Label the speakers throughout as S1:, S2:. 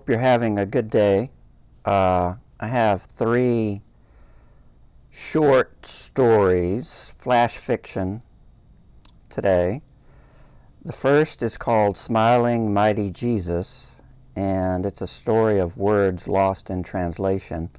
S1: hope you're having a good day. I have 3 short stories, flash fiction, today. The first is called Smiling Mighty Jesus, and it's a story of words lost in translation,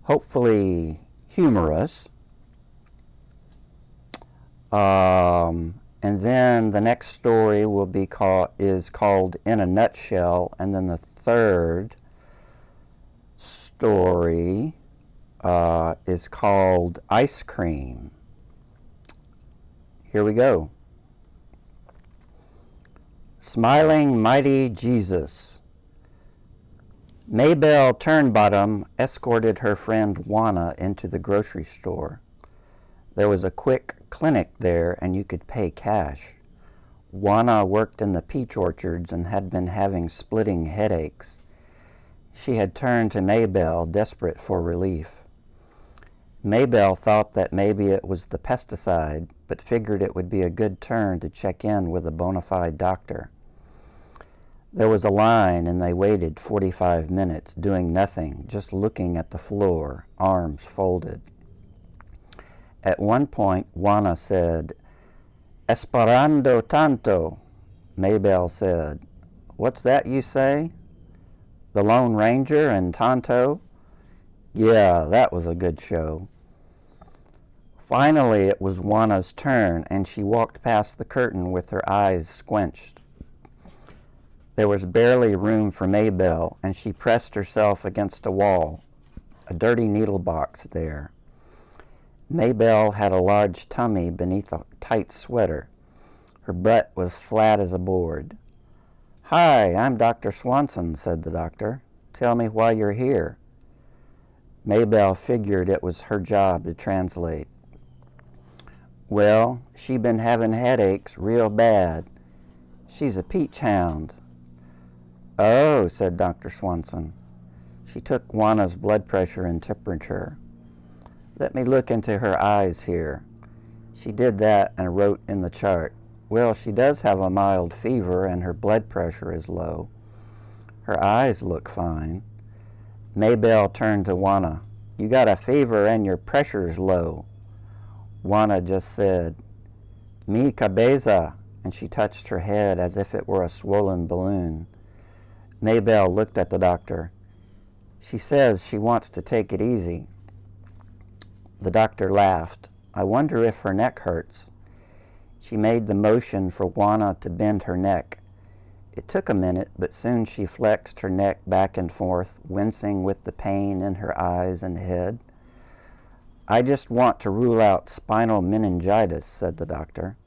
S1: hopefully humorous. And then the next story is called In a Nutshell, and then the third story is called Ice Cream. Here we go. Smiling Mighty Jesus. Maybelle Turnbottom escorted her friend Juana into the grocery store. There was a quick clinic there and you could pay cash. Juana worked in the peach orchards and had been having splitting headaches. She had turned to Maybelle, desperate for relief. Maybelle thought that maybe it was the pesticide, but figured it would be a good turn to check in with a bona fide doctor. There was a line and they waited 45 minutes, doing nothing, just looking at the floor, arms folded. At one point, Juana said, "Esperando tanto." Maybelle said, "What's that you say? The Lone Ranger and Tonto?" Yeah, that was a good show. Finally, it was Juana's turn, and she walked past the curtain with her eyes squenched. There was barely room for Maybelle, and she pressed herself against a wall, a dirty needle box there. Maybelle had a large tummy beneath a tight sweater. Her butt was flat as a board. "Hi, I'm Dr. Swanson," said the doctor. "Tell me why you're here." Maybelle figured it was her job to translate. "Well, she been having headaches real bad. She's a peach hound." "Oh," said Dr. Swanson. She took Juana's blood pressure and temperature. "Let me look into her eyes here." She did that and wrote in the chart, "Well, she does have a mild fever and her blood pressure is low. Her eyes look fine." Maybelle turned to Juana. "You got a fever and your pressure's low." Juana just said, "Mi cabeza," and she touched her head as if it were a swollen balloon. Maybelle looked at the doctor. "She says she wants to take it easy." The doctor laughed. "I wonder if her neck hurts." She made the motion for Juana to bend her neck. It took a minute, but soon she flexed her neck back and forth, wincing with the pain in her eyes and head. "I just want to rule out spinal meningitis," said the doctor.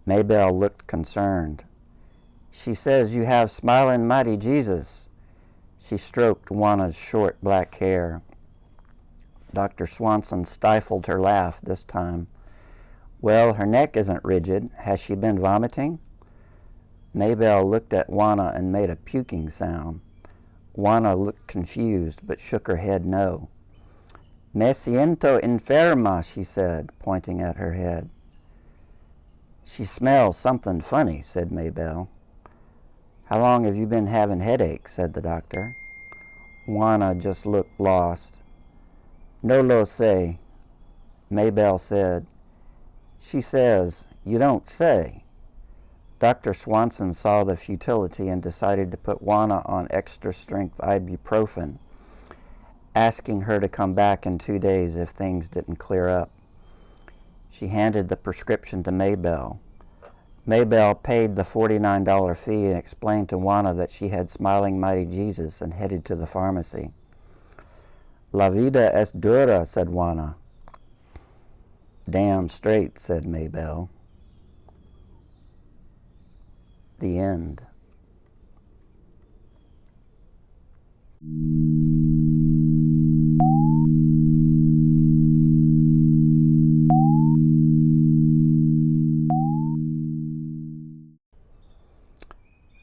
S1: Maybelle looked concerned. "She says you have Smiling Mighty Jesus." She stroked Juana's short black hair. Dr. Swanson stifled her laugh this time. "Well, her neck isn't rigid. Has she been vomiting?" Maybelle looked at Juana and made a puking sound. Juana looked confused but shook her head no. "Me siento enferma," she said, pointing at her head. "She smells something funny," said Maybelle. "How long have you been having headaches?" said the doctor. Juana just looked lost. "No lo sé." Maybelle said, "She says, you don't say." Dr. Swanson saw the futility and decided to put Juana on extra-strength ibuprofen, asking her to come back in 2 days if things didn't clear up. She handed the prescription to Maybelle. Maybelle paid the $49 fee and explained to Juana that she had Smiling Mighty Jesus and headed to the pharmacy. "La vida es dura," said Juana. "Damn straight," said Maybelle. The end.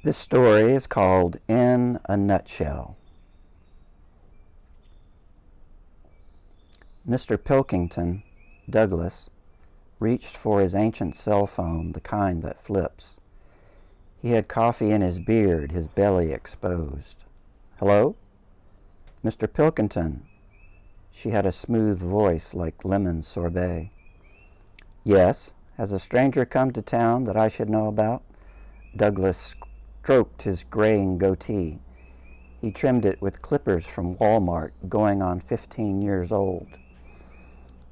S1: This story is called In a Nutshell. Mr. Pilkington, Douglas, reached for his ancient cell phone, the kind that flips. He had coffee in his beard, his belly exposed. Hello? Mr. Pilkington. She had a smooth voice like lemon sorbet. Yes, has a stranger come to town that I should know about? Douglas stroked his graying goatee. He trimmed it with clippers from Walmart, going on 15 years old.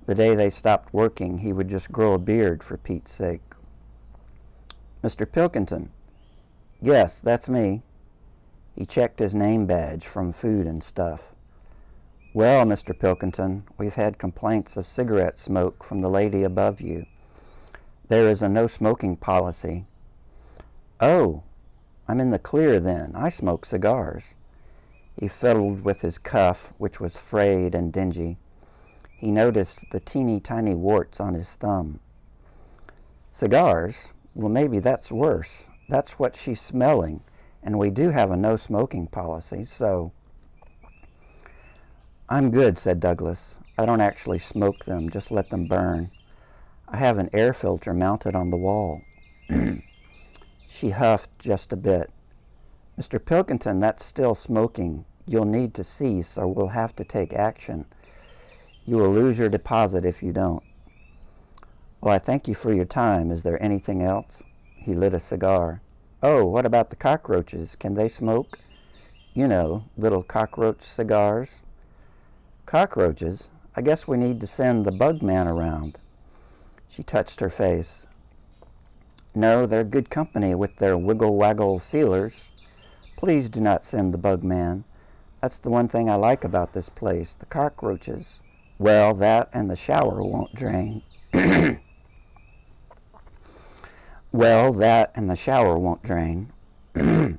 S1: The day they stopped working, he would just grow a beard for Pete's sake. Mr. Pilkington. Yes, that's me. He checked his name badge from Food and Stuff. Well, Mr. Pilkington, we've had complaints of cigarette smoke from the lady above you. There is a no smoking policy. Oh, I'm in the clear then. I smoke cigars. He fiddled with his cuff, which was frayed and dingy. He noticed the teeny tiny warts on his thumb. Cigars? Well, maybe that's worse. That's what she's smelling, and we do have a no smoking policy, so... I'm good, said Douglas. I don't actually smoke them, just let them burn. I have an air filter mounted on the wall. She huffed just a bit. Mr. Pilkington, that's still smoking. You'll need to cease or we'll have to take action. You will lose your deposit if you don't. Well, I thank you for your time. Is there anything else? He lit a cigar. Oh, what about the cockroaches? Can they smoke? You know, little cockroach cigars. Cockroaches? I guess we need to send the bug man around. She touched her face. No, they're good company with their wiggle-waggle feelers. Please do not send the bug man. That's the one thing I like about this place, the cockroaches. Well, that and the shower won't drain. Well, that and the shower won't drain. Do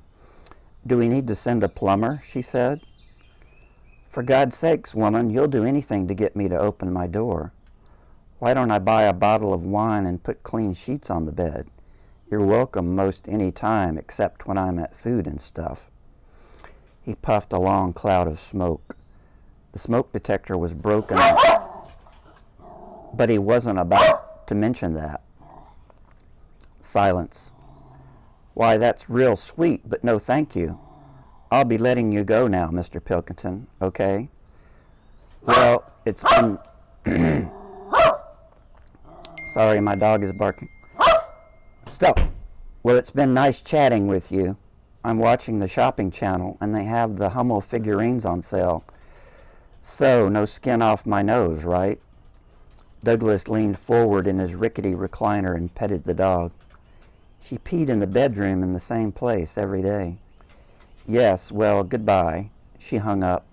S1: we need to send a plumber? She said. For God's sakes, woman, you'll do anything to get me to open my door. Why don't I buy a bottle of wine and put clean sheets on the bed? You're welcome most any time except when I'm at Food and Stuff. He puffed a long cloud of smoke. The smoke detector was broken, but he wasn't about to mention that. Silence. Why, that's real sweet, but no thank you. I'll be letting you go now, Mr. Pilkington, okay? Well, it's been... Sorry, my dog is barking. Stop. Well, it's been nice chatting with you. I'm watching the shopping channel, and they have the Hummel figurines on sale. So, no skin off my nose, right? Douglas leaned forward in his rickety recliner and petted the dog. She peed in the bedroom in the same place every day. Yes, well, goodbye. She hung up.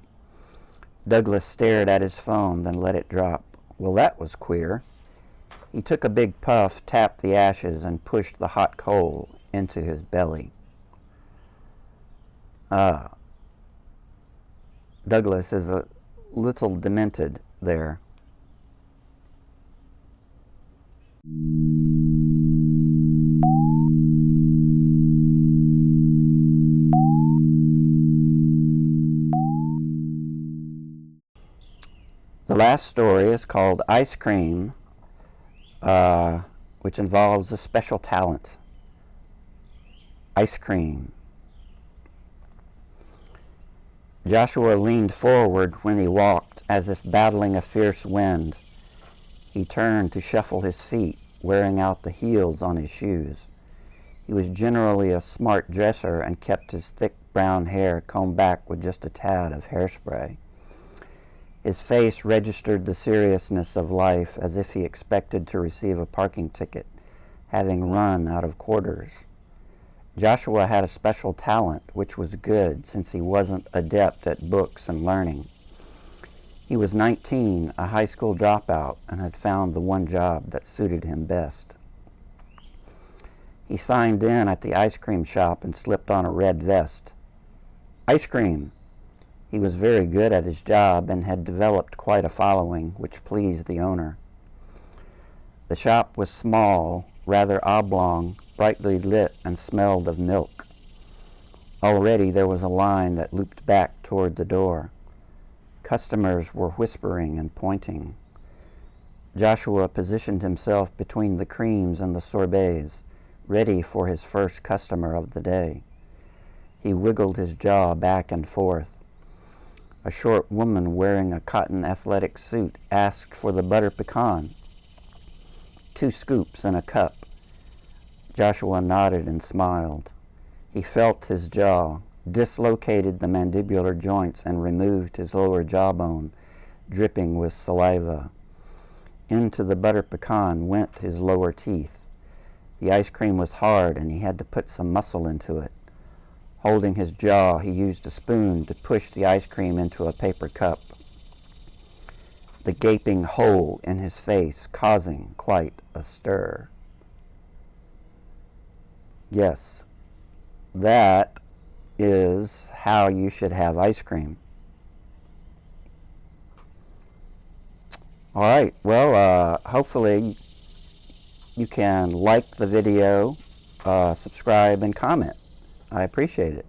S1: Douglas stared at his phone, then let it drop. Well, that was queer. He took a big puff, tapped the ashes, and pushed the hot coal into his belly. Douglas is a little demented there. The last story is called Ice Cream, which involves a special talent. Ice cream. Joshua leaned forward when he walked, as if battling a fierce wind. He turned to shuffle his feet, wearing out the heels on his shoes. He was generally a smart dresser and kept his thick brown hair combed back with just a tad of hairspray. His face registered the seriousness of life, as if he expected to receive a parking ticket, having run out of quarters. Joshua had a special talent, which was good since he wasn't adept at books and learning. He was 19, a high school dropout, and had found the one job that suited him best. He signed in at the ice cream shop and slipped on a red vest. Ice cream! He was very good at his job and had developed quite a following, which pleased the owner. The shop was small, rather oblong, brightly lit, and smelled of milk. Already there was a line that looped back toward the door. Customers were whispering and pointing. Joshua positioned himself between the creams and the sorbets, ready for his first customer of the day. He wiggled his jaw back and forth. A short woman wearing a cotton athletic suit asked for the butter pecan. 2 scoops in a cup. Joshua nodded and smiled. He felt his jaw, dislocated the mandibular joints, and removed his lower jawbone, dripping with saliva. Into the butter pecan went his lower teeth. The ice cream was hard, and he had to put some muscle into it. Holding his jaw, he used a spoon to push the ice cream into a paper cup, the gaping hole in his face causing quite a stir. Yes, that is how you should have ice cream. All right, well, hopefully you can like the video, subscribe, and comment. I appreciate it.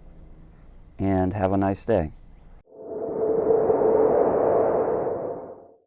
S1: And have a nice day.